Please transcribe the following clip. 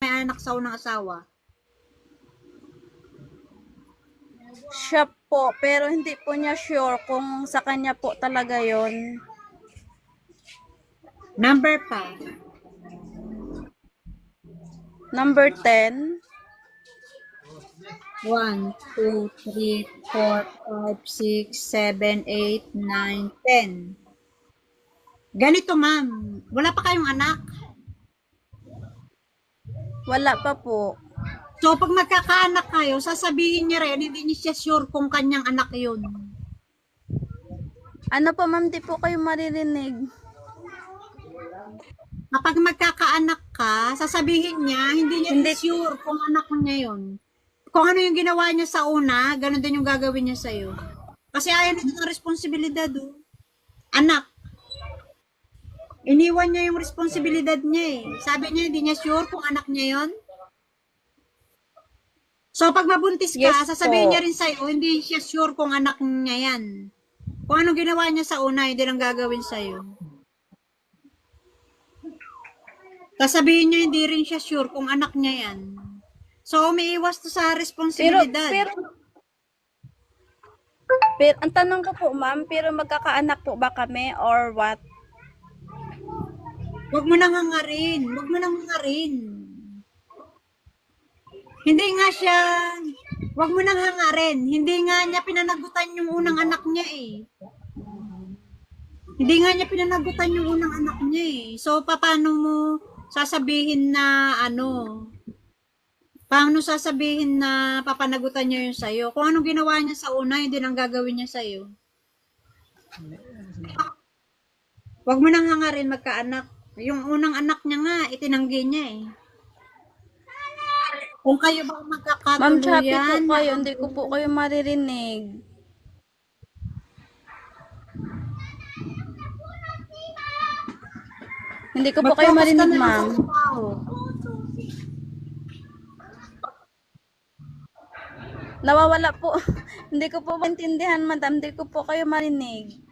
anak sa unang asawa? Siya po, pero hindi po niya sure kung sa kanya po talaga yon. Number 5. Number 10. 1, 2, 3, 4, 5, 6, 7, 8, 9, 10. Ganito, ma'am. Wala pa kayong anak. Wala pa po. So, pag magkakaanak kayo, sasabihin niya rin, hindi niya siya sure kung kanyang anak yun. Ano po ma'am, di po kayo maririnig. Kapag magkakaanak ka, sasabihin niya, hindi niya Hindi. sure kung anak niya yun. Kung ano yung ginawa niya sa una, ganun din yung gagawin niya sa'yo. Kasi ayaw nito ng responsibilidad, oh. Anak. Iniwan niya yung responsibilidad niya, eh. Sabi niya, hindi niya sure kung anak niya yon. So, pag mabuntis ka, Yes sasabihin po. niya rin sa'yo, hindi siya sure kung anak niya yan. Kung anong ginawa niya sa una, hindi lang gagawin sa'yo. Sasabihin niya, hindi rin siya sure kung anak niya yan. So, umiiwas to sa responsibilidad. Pero ang tanong ko po ma'am, pero magkakaanak po ba kami or what? Huwag mo nang hangarin. Huwag mo nang hangarin. Hindi nga siya, huwag mo nang hangarin. Hindi nga niya pinanagutan yung unang anak niya, eh. Hindi nga niya pinanagutan yung unang anak niya, eh. So, paano mo sasabihin na, paano sasabihin na papanagutan niya yung sa'yo? Kung anong ginawa niya sa una, hindi lang gagawin niya sa'yo. Huwag mo nang hangarin magkaanak. Yung unang anak niya nga, itinanggi niya, eh. Kung kayo ba Ma'am, choppy po magkakatuluyan, kayo, hindi ko po kayo maririnig. Hindi ko po kayo mag-focus ka marinig na lang sa ma'am. trabaho. Nawawala po. Hindi ko po maintindihan madam, hindi ko po kayo marinig.